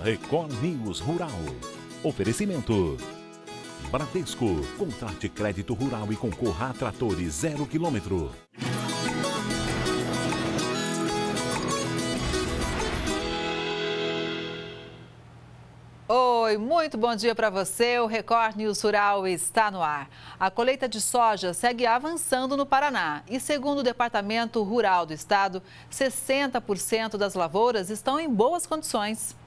Record News Rural. Oferecimento. Bradesco. Contrate crédito rural e concorra a tratores 0 km. Oi, muito bom dia para você. O Record News Rural está no ar. A colheita de soja segue avançando no Paraná e, segundo o Departamento Rural do Estado, 60% das lavouras estão em boas condições.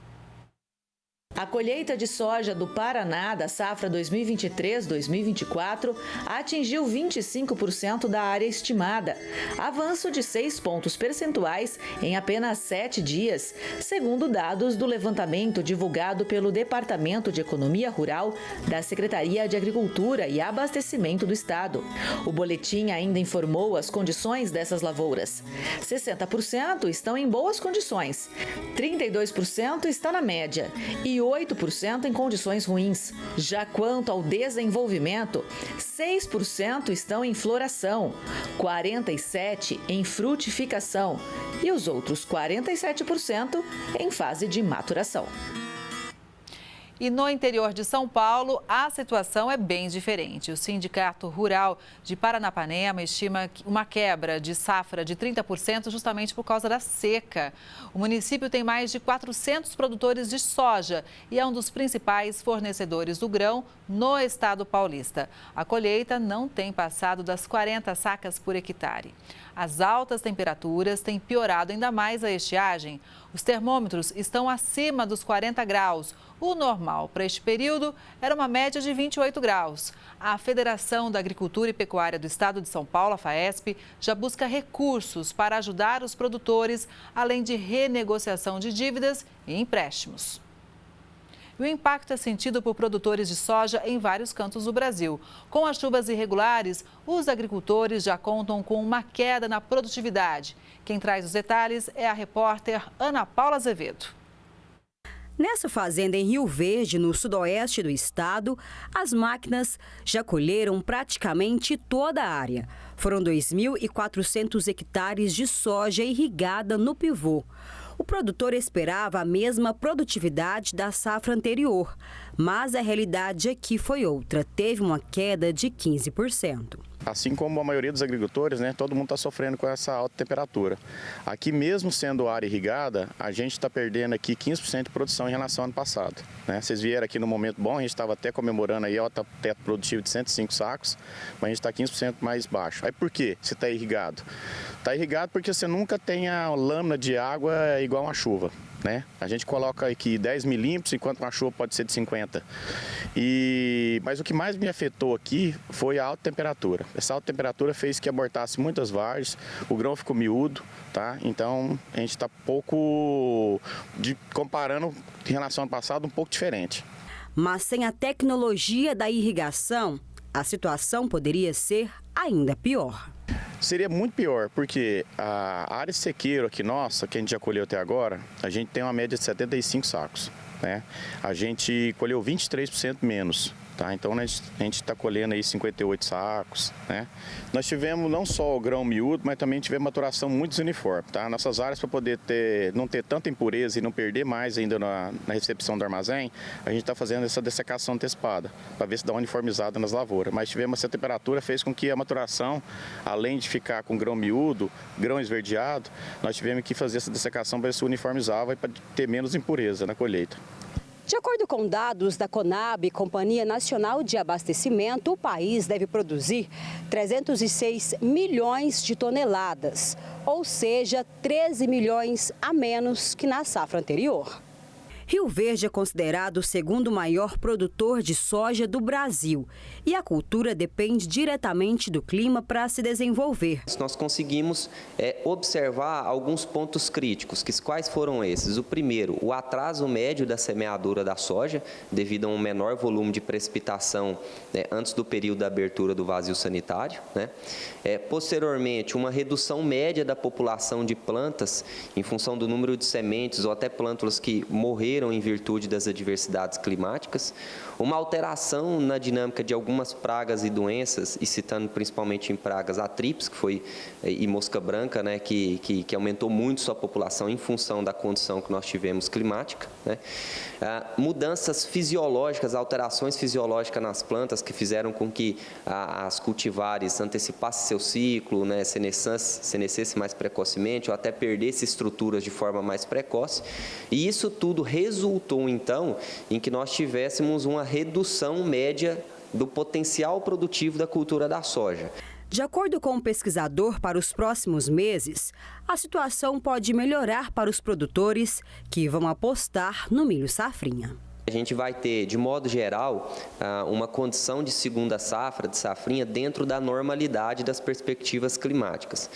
A colheita de soja do Paraná da safra 2023-2024 atingiu 25% da área estimada, avanço de 6 pontos percentuais em apenas 7 dias, segundo dados do levantamento divulgado pelo Departamento de Economia Rural da Secretaria de Agricultura e Abastecimento do Estado. O boletim ainda informou as condições dessas lavouras. 60% estão em boas condições, 32% está na média e 8% em condições ruins. Já quanto ao desenvolvimento, 6% estão em floração, 47% em frutificação e os outros 47% em fase de maturação. E no interior de São Paulo, a situação é bem diferente. O Sindicato Rural de Paranapanema estima uma quebra de safra de 30% justamente por causa da seca. O município tem mais de 400 produtores de soja e é um dos principais fornecedores do grão no estado paulista. A colheita não tem passado das 40 sacas por hectare. As altas temperaturas têm piorado ainda mais a estiagem. Os termômetros estão acima dos 40 graus. O normal para este período era uma média de 28 graus. A Federação da Agricultura e Pecuária do Estado de São Paulo, a FAESP, já busca recursos para ajudar os produtores, além de renegociação de dívidas e empréstimos. E o impacto é sentido por produtores de soja em vários cantos do Brasil. Com as chuvas irregulares, os agricultores já contam com uma queda na produtividade. Quem traz os detalhes é a repórter Ana Paula Azevedo. Nessa fazenda em Rio Verde, no sudoeste do estado, as máquinas já colheram praticamente toda a área. Foram 2.400 hectares de soja irrigada no pivô. O produtor esperava a mesma produtividade da safra anterior, mas a realidade aqui foi outra, teve uma queda de 15%. Assim como a maioria dos agricultores, todo mundo está sofrendo com essa alta temperatura. Aqui, mesmo sendo área irrigada, a gente está perdendo aqui 15% de produção em relação ao ano passado. Vocês vieram aqui no momento bom, a gente estava até comemorando aí o teto produtivo de 105 sacos, mas a gente está 15% mais baixo. Aí por quê? Se está irrigado? Está irrigado porque você nunca tem a lâmina de água igual uma chuva. A gente coloca aqui 10 milímetros, enquanto uma chuva pode ser de 50. Mas o que mais me afetou aqui foi a alta temperatura. Essa alta temperatura fez que abortasse muitas vargens, o grão ficou miúdo, Então a gente está comparando em relação ao passado, um pouco diferente. Mas sem a tecnologia da irrigação, a situação poderia ser ainda pior. Seria muito pior, porque a área de sequeiro aqui nossa, que a gente já colheu até agora, a gente tem uma média de 75 sacos. A gente colheu 23% menos. Então a gente está colhendo aí 58 sacos. Nós tivemos não só o grão miúdo, mas também tivemos maturação muito desuniforme. Nossas áreas, para poder não ter tanta impureza e não perder mais ainda na recepção do armazém, a gente está fazendo essa dessecação antecipada, para ver se dá uma uniformizada nas lavouras. Mas tivemos essa temperatura, fez com que a maturação, além de ficar com grão miúdo, grão esverdeado, nós tivemos que fazer essa dessecação para ver se uniformizava e para ter menos impureza na colheita. De acordo com dados da Conab, Companhia Nacional de Abastecimento, o país deve produzir 306 milhões de toneladas, ou seja, 13 milhões a menos que na safra anterior. Rio Verde é considerado o segundo maior produtor de soja do Brasil e a cultura depende diretamente do clima para se desenvolver. Nós conseguimos observar alguns pontos críticos. Quais foram esses? O primeiro, o atraso médio da semeadura da soja, devido a um menor volume de precipitação antes do período da abertura do vazio sanitário. Posteriormente, uma redução média da população de plantas em função do número de sementes ou até plântulas que morreram ocorreram em virtude das adversidades climáticas, uma alteração na dinâmica de algumas pragas e doenças, e citando principalmente em pragas a trips, e mosca branca, né, que aumentou muito sua população em função da condição que nós tivemos climática, né? Mudanças fisiológicas, alterações fisiológicas nas plantas que fizeram com que as cultivares antecipassem seu ciclo, né, senescesse mais precocemente ou até perdesse estruturas de forma mais precoce. E isso tudo resultou, então, em que nós tivéssemos uma redução média do potencial produtivo da cultura da soja. De acordo com o pesquisador, para os próximos meses, a situação pode melhorar para os produtores que vão apostar no milho safrinha. A gente vai ter, de modo geral, uma condição de segunda safra, de safrinha, dentro da normalidade das perspectivas climáticas.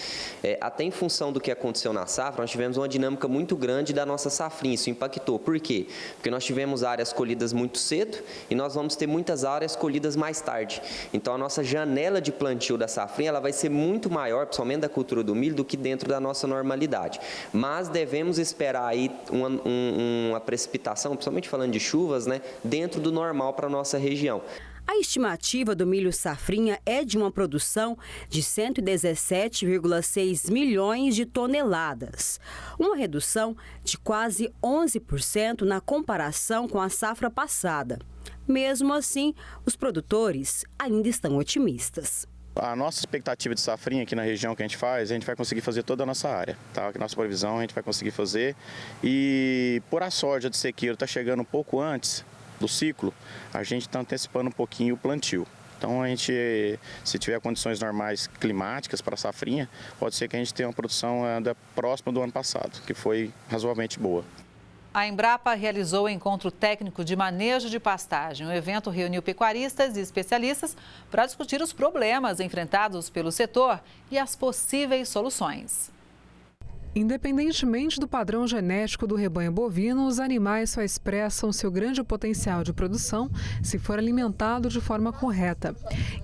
Até em função do que aconteceu na safra, nós tivemos uma dinâmica muito grande da nossa safrinha. Isso impactou. Por quê? Porque nós tivemos áreas colhidas muito cedo e nós vamos ter muitas áreas colhidas mais tarde. Então, a nossa janela de plantio da safrinha ela vai ser muito maior, principalmente da cultura do milho, do que dentro da nossa normalidade. Mas devemos esperar aí uma precipitação, principalmente falando de chuva, né, dentro do normal para a nossa região. A estimativa do milho safrinha é de uma produção de 117,6 milhões de toneladas, uma redução de quase 11% na comparação com a safra passada. Mesmo assim, os produtores ainda estão otimistas. A nossa expectativa de safrinha aqui na região que a gente vai conseguir fazer toda a nossa área, tá? A nossa previsão a gente vai conseguir fazer. E por a soja de sequeiro estar chegando um pouco antes do ciclo, a gente está antecipando um pouquinho o plantio. Então, a gente, se tiver condições normais climáticas para a safrinha, pode ser que a gente tenha uma produção ainda próxima do ano passado, que foi razoavelmente boa. A Embrapa realizou o encontro técnico de manejo de pastagem. O evento reuniu pecuaristas e especialistas para discutir os problemas enfrentados pelo setor e as possíveis soluções. Independentemente do padrão genético do rebanho bovino, os animais só expressam seu grande potencial de produção se for alimentado de forma correta.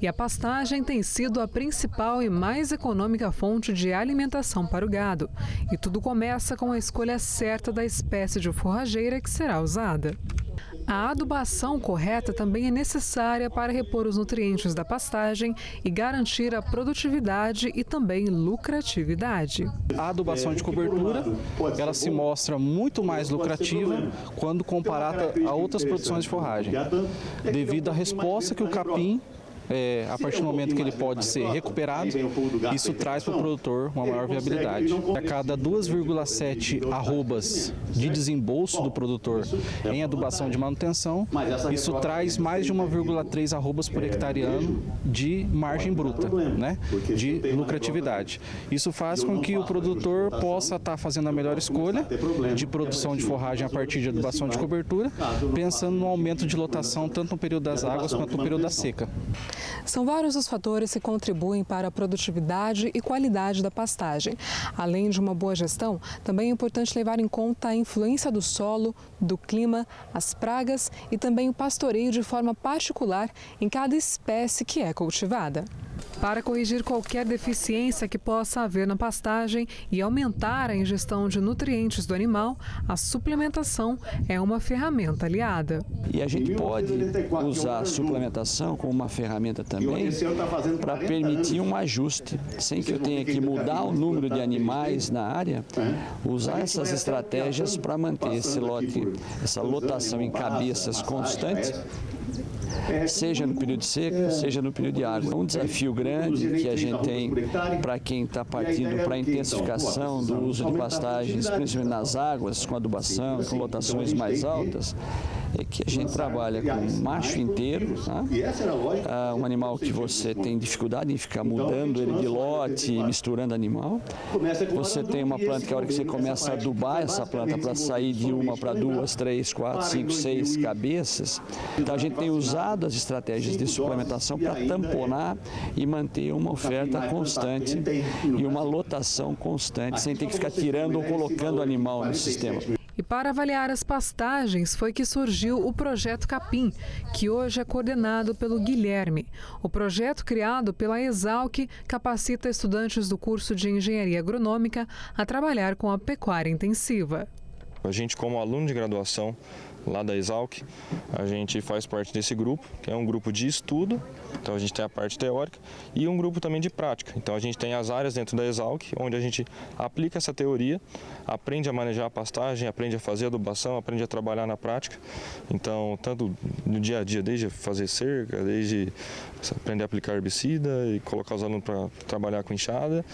E a pastagem tem sido a principal e mais econômica fonte de alimentação para o gado. E tudo começa com a escolha certa da espécie de forrageira que será usada. A adubação correta também é necessária para repor os nutrientes da pastagem e garantir a produtividade e também lucratividade. A adubação de cobertura, ela se mostra muito mais lucrativa quando comparada a outras produções de forragem, devido à resposta que o capim, a partir do momento que ele pode ser recuperado, isso traz para o produtor uma maior viabilidade. A cada 2,7 arrobas de desembolso do produtor em adubação de manutenção, isso traz mais de 1,3 arrobas por hectare ano de margem bruta, né, de lucratividade. Isso faz com que o produtor possa estar fazendo a melhor escolha de produção de forragem a partir de adubação de cobertura, pensando no aumento de lotação tanto no período das águas quanto no período da seca. São vários os fatores que contribuem para a produtividade e qualidade da pastagem. Além de uma boa gestão, também é importante levar em conta a influência do solo, do clima, as pragas e também o pastoreio de forma particular em cada espécie que é cultivada. Para corrigir qualquer deficiência que possa haver na pastagem e aumentar a ingestão de nutrientes do animal, a suplementação é uma ferramenta aliada. E a gente pode usar a suplementação como uma ferramenta também para permitir um ajuste, sem que eu tenha que mudar o número de animais na área, usar essas estratégias para manter esse lote, essa lotação em cabeças constante, seja no período de seca, seja no período de água. Um desafio grande que a gente tem para quem está partindo para a intensificação do uso de pastagens, principalmente nas águas, com adubação, com lotações mais altas, é que a gente trabalha com macho inteiro, tá? Um animal que você tem dificuldade em ficar mudando ele de lote, misturando animal. Você tem uma planta que a hora que você começa a adubar essa planta para sair de uma para 2, 3, 4, 5, 6 cabeças. Então a gente tem usado as estratégias de suplementação para tamponar e manter uma oferta constante e uma lotação constante, sem ter que ficar tirando ou colocando animal no sistema. E para avaliar as pastagens foi que surgiu o Projeto Capim, que hoje é coordenado pelo Guilherme. O projeto, criado pela Exalc, capacita estudantes do curso de Engenharia Agronômica a trabalhar com a pecuária intensiva. A gente, como aluno de graduação lá da Exalc, a gente faz parte desse grupo, que é um grupo de estudo, então a gente tem a parte teórica, e um grupo também de prática. Então a gente tem as áreas dentro da Exalc, onde a gente aplica essa teoria, aprende a manejar a pastagem, aprende a fazer adubação, aprende a trabalhar na prática. Então, tanto no dia a dia, desde fazer cerca, desde aprender a aplicar herbicida e colocar os alunos para trabalhar com enxada,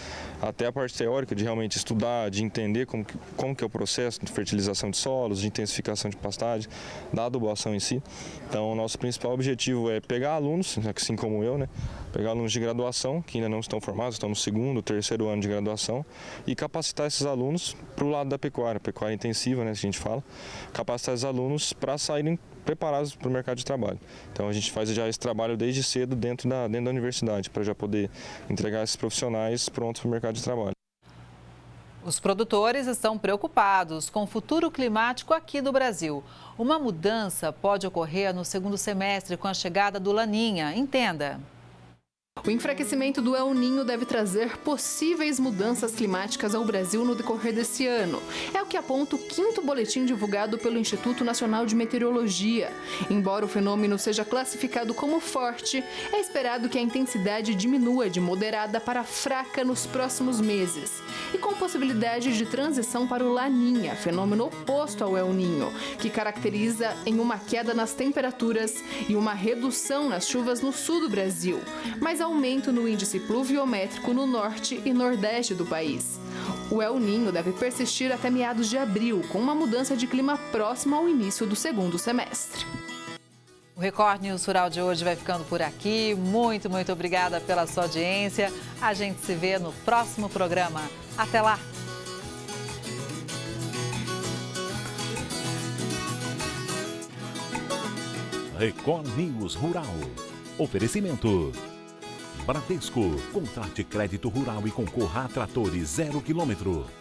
até a parte teórica de realmente estudar, de entender como que é o processo de fertilização de solos, de intensificação de pastagem, da adubação em si. Então, o nosso principal objetivo é pegar alunos, assim como eu, né? Pegar alunos de graduação, que ainda não estão formados, estão no 2º, 3º ano de graduação, e capacitar esses alunos para o lado da pecuária intensiva, né, que a gente fala, capacitar esses alunos para saírem preparados para o mercado de trabalho. Então a gente faz já esse trabalho desde cedo dentro da universidade, para já poder entregar esses profissionais prontos para o mercado de trabalho. Os produtores estão preocupados com o futuro climático aqui do Brasil. Uma mudança pode ocorrer no segundo semestre com a chegada do Laninha. Entenda. O enfraquecimento do El Niño deve trazer possíveis mudanças climáticas ao Brasil no decorrer desse ano. É o que aponta o 5º boletim divulgado pelo Instituto Nacional de Meteorologia. Embora o fenômeno seja classificado como forte, é esperado que a intensidade diminua de moderada para fraca nos próximos meses. E com possibilidade de transição para o Laninha, fenômeno oposto ao El Niño, que caracteriza em uma queda nas temperaturas e uma redução nas chuvas no sul do Brasil, mas aumento no índice pluviométrico no norte e nordeste do país. O El Niño deve persistir até meados de abril, com uma mudança de clima próxima ao início do segundo semestre. O Record News Rural de hoje vai ficando por aqui. Muito obrigada pela sua audiência. A gente se vê no próximo programa. Até lá! Record News Rural. Oferecimento. Bradesco. Contrate crédito rural e concorra a tratores 0 km.